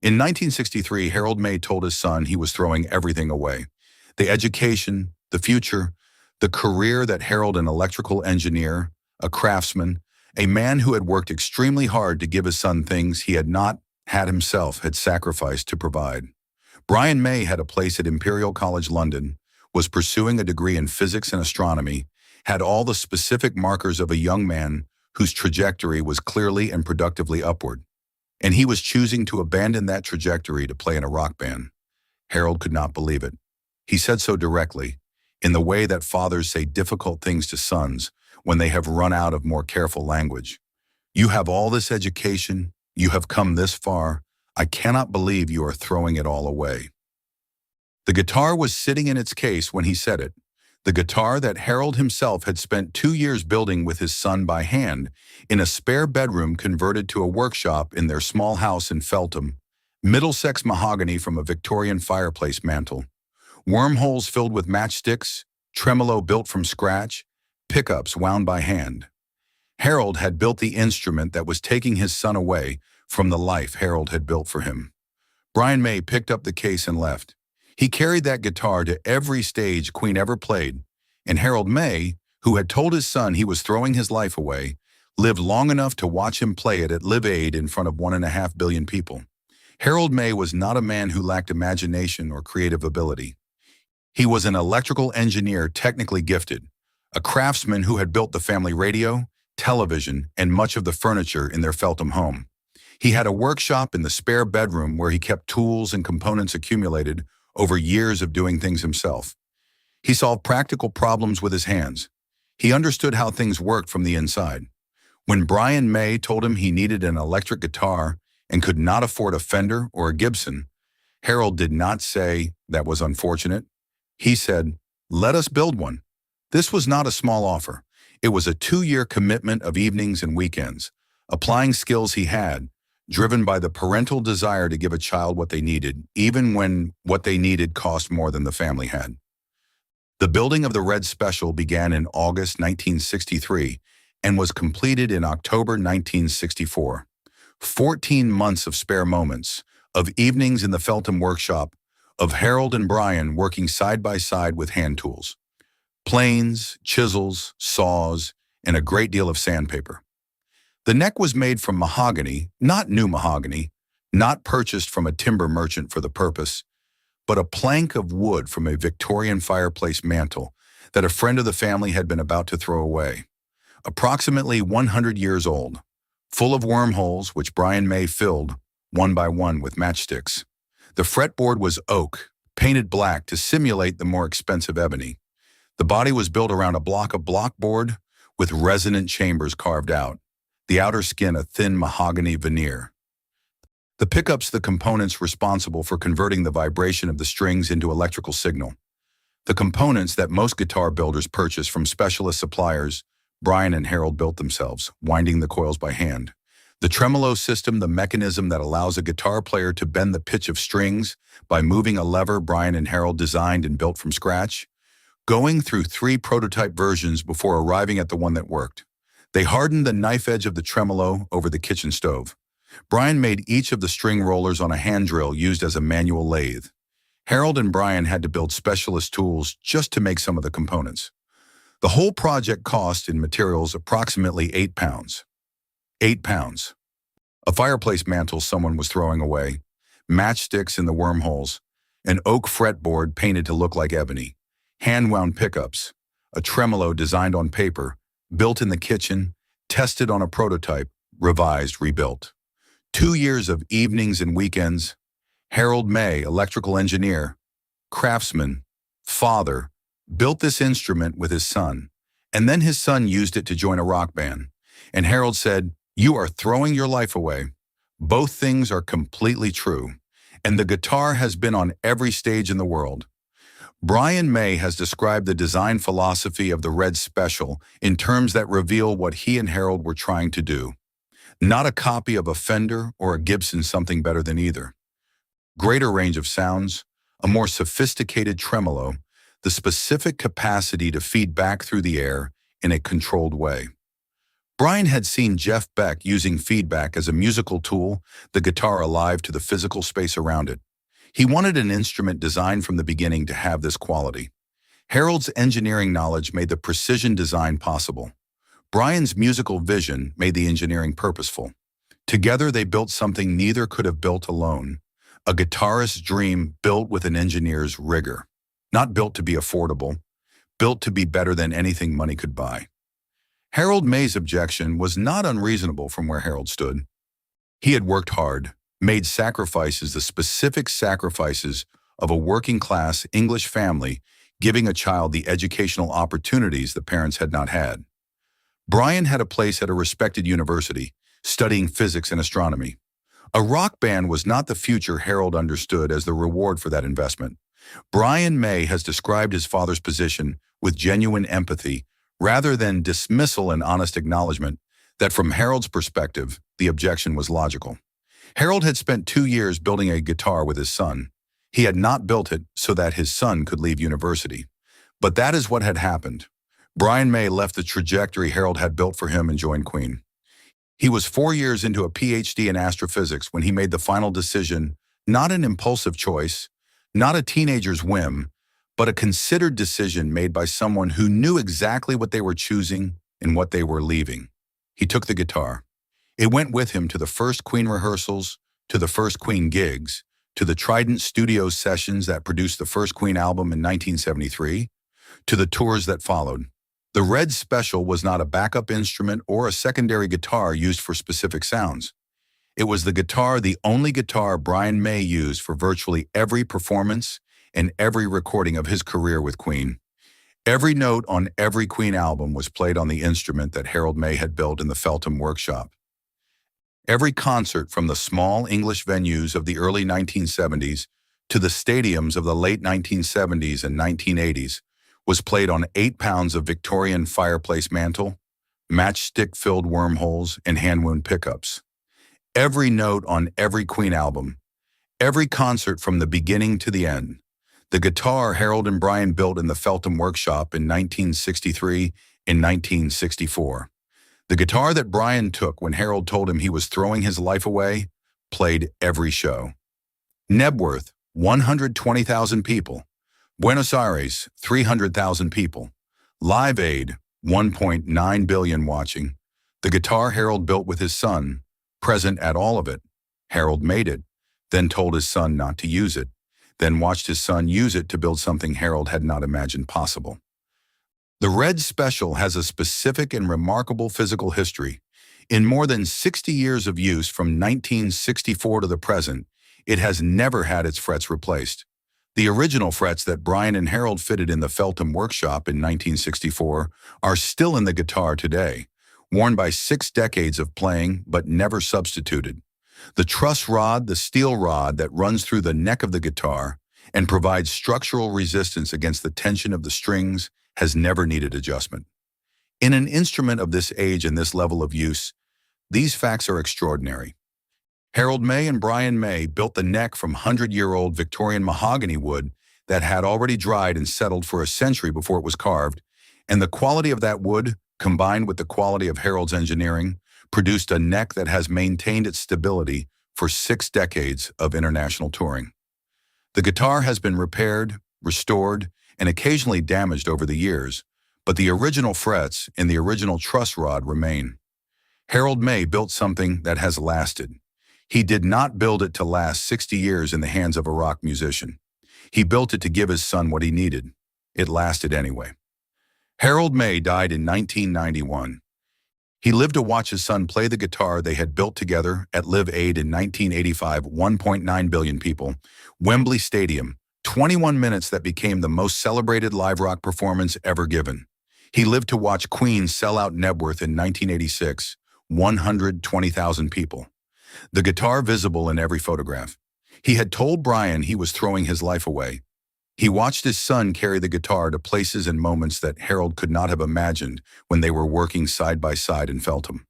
In 1963, Harold May told his son he was throwing everything away. The education, the future, the career that Harold, an electrical engineer, a craftsman, a man who had worked extremely hard to give his son things he had not had himself, had sacrificed to provide. Brian May had a place at Imperial College London, was pursuing a degree in physics and astronomy, had all the specific markers of a young man whose trajectory was clearly and productively upward. And he was choosing to abandon that trajectory to play in a rock band. Harold could not believe it. He said so directly, in the way that fathers say difficult things to sons when they have run out of more careful language. You have all this education, you have come this far, I cannot believe you are throwing it all away. The guitar was sitting in its case when he said it. The guitar that Harold himself had spent 2 years building with his son by hand in a spare bedroom converted to a workshop in their small house in Feltham, Middlesex mahogany from a Victorian fireplace mantel, wormholes filled with matchsticks, tremolo built from scratch, pickups wound by hand. Harold had built the instrument that was taking his son away from the life Harold had built for him. Brian May picked up the case and left. He carried that guitar to every stage Queen ever played, and Harold May, who had told his son he was throwing his life away, lived long enough to watch him play it at Live Aid in front of 1.5 billion people. Harold May was not a man who lacked imagination or creative ability. He was an electrical engineer technically gifted, a craftsman who had built the family radio, television, and much of the furniture in their Feltham home. He had a workshop in the spare bedroom where he kept tools and components accumulated over years of doing things himself. He solved practical problems with his hands. He understood how things worked from the inside. When Brian May told him he needed an electric guitar and could not afford a Fender or a Gibson, Harold did not say, "That was unfortunate." He said, "Let us build one." This was not a small offer. It was a 2-year commitment of evenings and weekends, applying skills he had, driven by the parental desire to give a child what they needed, even when what they needed cost more than the family had. The building of the Red Special began in August 1963 and was completed in October 1964. 14 months of spare moments, of evenings in the Feltham workshop, of Harold and Brian working side by side with hand tools. Planes, chisels, saws, and a great deal of sandpaper. The neck was made from mahogany, not new mahogany, not purchased from a timber merchant for the purpose, but a plank of wood from a Victorian fireplace mantel that a friend of the family had been about to throw away. Approximately 100 years old, full of wormholes which Brian May filled, one by one, with matchsticks. The fretboard was oak, painted black to simulate the more expensive ebony. The body was built around a block of blockboard with resonant chambers carved out, the outer skin a thin mahogany veneer. The pickups the components responsible for converting the vibration of the strings into electrical signal. The components that most guitar builders purchase from specialist suppliers, Brian and Harold built themselves, winding the coils by hand. The tremolo system, the mechanism that allows a guitar player to bend the pitch of strings by moving a lever, Brian and Harold designed and built from scratch, going through 3 prototype versions before arriving at the one that worked. They hardened the knife edge of the tremolo over the kitchen stove. Brian made each of the string rollers on a hand drill used as a manual lathe. Harold and Brian had to build specialist tools just to make some of the components. The whole project cost in materials approximately £8. £8. A fireplace mantle someone was throwing away, matchsticks in the wormholes, an oak fretboard painted to look like ebony, hand-wound pickups, a tremolo designed on paper, built in the kitchen, tested on a prototype, revised, rebuilt. 2 years of evenings and weekends. Harold May, electrical engineer, craftsman, father, built this instrument with his son, and then his son used it to join a rock band. And Harold said, "You are throwing your life away." Both things are completely true, and the guitar has been on every stage in the world. Brian May has described the design philosophy of the Red Special in terms that reveal what he and Harold were trying to do. Not a copy of a Fender or a Gibson, something better than either. Greater range of sounds, a more sophisticated tremolo, the specific capacity to feed back through the air in a controlled way. Brian had seen Jeff Beck using feedback as a musical tool, the guitar alive to the physical space around it. He wanted an instrument designed from the beginning to have this quality. Harold's engineering knowledge made the precision design possible. Brian's musical vision made the engineering purposeful. Together they built something neither could have built alone. A guitarist's dream built with an engineer's rigor. Not built to be affordable, built to be better than anything money could buy. Harold May's objection was not unreasonable from where Harold stood. He had worked hard, made sacrifices, the specific sacrifices of a working-class English family, giving a child the educational opportunities the parents had not had. Brian had a place at a respected university, studying physics and astronomy. A rock band was not the future Harold understood as the reward for that investment. Brian May has described his father's position with genuine empathy, rather than dismissal and honest acknowledgement that from Harold's perspective, the objection was logical. Harold had spent 2 years building a guitar with his son. He had not built it so that his son could leave university. But that is what had happened. Brian May left the trajectory Harold had built for him and joined Queen. He was 4 years into a PhD in astrophysics when he made the final decision, not an impulsive choice, not a teenager's whim, but a considered decision made by someone who knew exactly what they were choosing and what they were leaving. He took the guitar. It went with him to the first Queen rehearsals, to the first Queen gigs, to the Trident Studios sessions that produced the first Queen album in 1973, to the tours that followed. The Red Special was not a backup instrument or a secondary guitar used for specific sounds. It was the guitar, the only guitar Brian May used for virtually every performance and every recording of his career with Queen. Every note on every Queen album was played on the instrument that Harold May had built in the Feltham workshop. Every concert from the small English venues of the early 1970s to the stadiums of the late 1970s and 1980s was played on 8 pounds of Victorian fireplace mantle, matchstick-filled wormholes, and hand-wound pickups. Every note on every Queen album, every concert from the beginning to the end. The guitar Harold and Brian built in the Feltham workshop in 1963 and 1964. The guitar that Brian took when Harold told him he was throwing his life away played every show. Nebworth, 120,000 people. Buenos Aires, 300,000 people. Live Aid, 1.9 billion watching. The guitar Harold built with his son, present at all of it. Harold made it, then told his son not to use it, then watched his son use it to build something Harold had not imagined possible. The Red Special has a specific and remarkable physical history. In more than 60 years of use from 1964 to the present, it has never had its frets replaced. The original frets that Brian and Harold fitted in the Feltham workshop in 1964 are still in the guitar today, worn by 6 decades of playing but never substituted. The truss rod, the steel rod that runs through the neck of the guitar and provides structural resistance against the tension of the strings, has never needed adjustment. In an instrument of this age and this level of use, these facts are extraordinary. Harold May and Brian May built the neck from 100-year-old Victorian mahogany wood that had already dried and settled for a century before it was carved, and the quality of that wood, combined with the quality of Harold's engineering, produced a neck that has maintained its stability for 6 decades of international touring. The guitar has been repaired, restored, and occasionally damaged over the years, but the original frets and the original truss rod remain. Harold May built something that has lasted. He did not build it to last 60 years in the hands of a rock musician. He built it to give his son what he needed. It lasted anyway. Harold May died in 1991. He lived to watch his son play the guitar they had built together at Live Aid in 1985, 1.9 billion people, Wembley Stadium, 21 minutes that became the most celebrated live rock performance ever given. He lived to watch Queen sell out Nebworth in 1986, 120,000 people. The guitar visible in every photograph. He had told Brian he was throwing his life away. He watched his son carry the guitar to places and moments that Harold could not have imagined when they were working side by side in Feltham.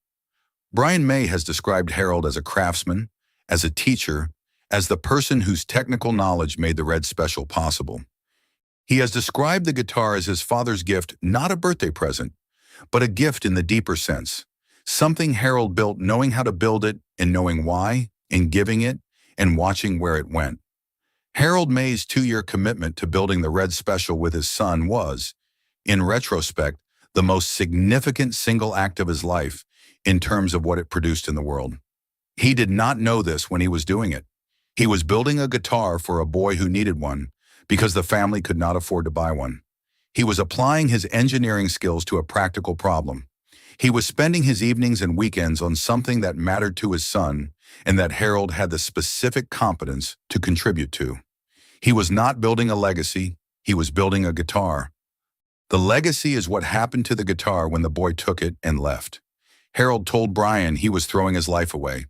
Brian May has described Harold as a craftsman, as a teacher, as the person whose technical knowledge made the Red Special possible. He has described the guitar as his father's gift, not a birthday present, but a gift in the deeper sense, Something Harold built knowing how to build it and knowing why, and giving it and watching where it went. Harold May's 2-year commitment to building the Red Special with his son was, in retrospect, the most significant single act of his life in terms of what it produced in the world. He did not know this when he was doing it. He was building a guitar for a boy who needed one because the family could not afford to buy one. He was applying his engineering skills to a practical problem. He was spending his evenings and weekends on something that mattered to his son and that Harold had the specific competence to contribute to. He was not building a legacy, he was building a guitar. The legacy is what happened to the guitar when the boy took it and left. Harold told Brian he was throwing his life away.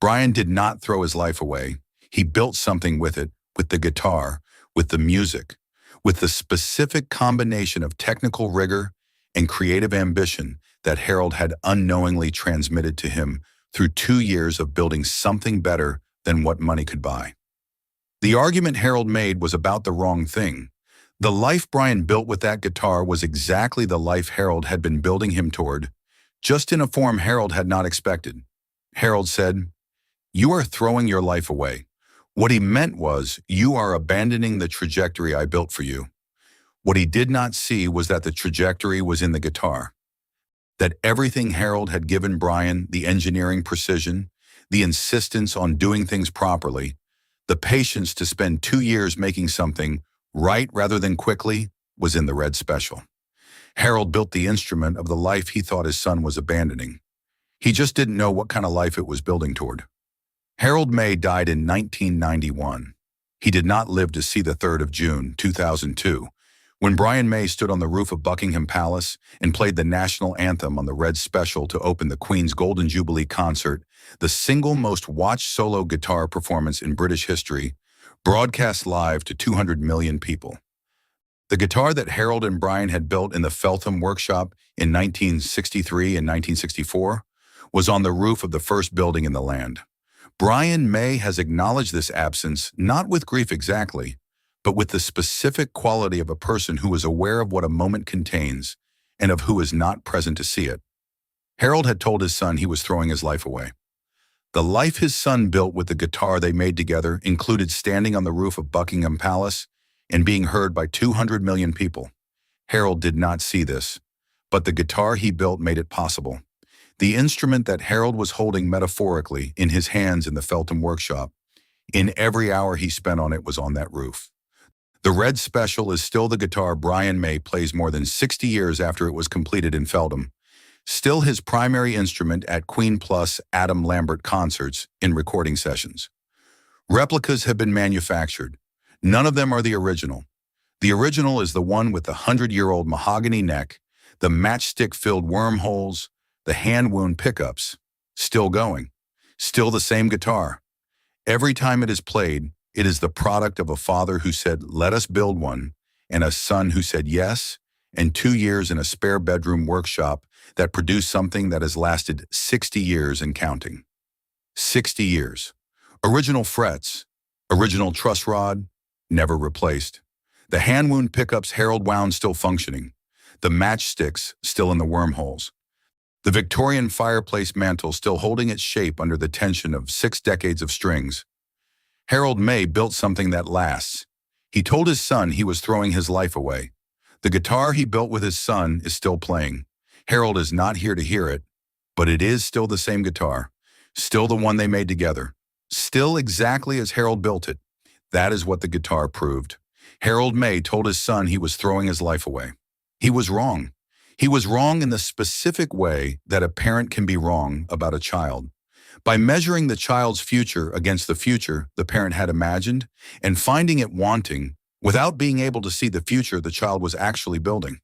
Brian did not throw his life away. He built something with it, with the guitar, with the music, with the specific combination of technical rigor and creative ambition that Harold had unknowingly transmitted to him through 2 years of building something better than what money could buy. The argument Harold made was about the wrong thing. The life Brian built with that guitar was exactly the life Harold had been building him toward, just in a form Harold had not expected. Harold said, "You are throwing your life away." What he meant was, you are abandoning the trajectory I built for you. What he did not see was that the trajectory was in the guitar. That everything Harold had given Brian, the engineering precision, the insistence on doing things properly, the patience to spend 2 years making something right rather than quickly, was in the Red Special. Harold built the instrument of the life he thought his son was abandoning. He just didn't know what kind of life it was building toward. Harold May died in 1991. He did not live to see the 3rd of June, 2002, when Brian May stood on the roof of Buckingham Palace and played the national anthem on the Red Special to open the Queen's Golden Jubilee concert, the single most watched solo guitar performance in British history, broadcast live to 200 million people. The guitar that Harold and Brian had built in the Feltham workshop in 1963 and 1964 was on the roof of the first building in the land. Brian May has acknowledged this absence, not with grief exactly, but with the specific quality of a person who is aware of what a moment contains and of who is not present to see it. Harold had told his son he was throwing his life away. The life his son built with the guitar they made together included standing on the roof of Buckingham Palace and being heard by 200 million people. Harold did not see this, but the guitar he built made it possible. The instrument that Harold was holding metaphorically in his hands in the Feltham workshop, in every hour he spent on it, was on that roof. The Red Special is still the guitar Brian May plays more than 60 years after it was completed in Feltham, still his primary instrument at Queen Plus Adam Lambert concerts in recording sessions. Replicas have been manufactured. None of them are the original. The original is the one with the 100-year-old mahogany neck, the matchstick-filled wormholes, the hand-wound pickups. Still going. Still the same guitar. Every time it is played, it is the product of a father who said, "Let us build one," and a son who said yes, and 2 years in a spare bedroom workshop that produced something that has lasted 60 years and counting. 60 years. Original frets, original truss rod, never replaced. The hand-wound pickups Harold wound still functioning. The matchsticks still in the wormholes. The Victorian fireplace mantle still holding its shape under the tension of 6 decades of strings. Harold May built something that lasts. He told his son he was throwing his life away. The guitar he built with his son is still playing. Harold is not here to hear it, but it is still the same guitar, still the one they made together, still exactly as Harold built it. That is what the guitar proved. Harold May told his son he was throwing his life away. He was wrong. He was wrong in the specific way that a parent can be wrong about a child. By measuring the child's future against the future the parent had imagined and finding it wanting without being able to see the future the child was actually building.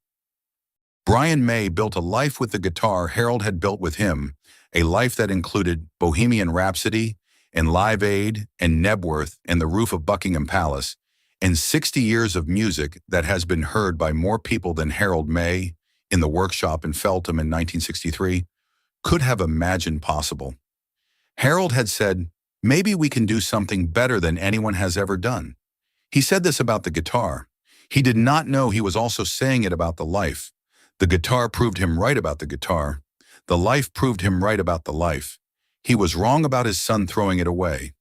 Brian May built a life with the guitar Harold had built with him, a life that included Bohemian Rhapsody and Live Aid and Nebworth and the roof of Buckingham Palace, and 60 years of music that has been heard by more people than Harold May in the workshop in Feltham in 1963 could have imagined possible. Harold had said, "Maybe we can do something better than anyone has ever done." He said this about the guitar. He did not know he was also saying it about the life. The guitar proved him right about the guitar. The life proved him right about the life. He was wrong about his son throwing it away.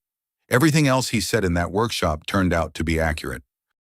Everything else he said in that workshop turned out to be accurate.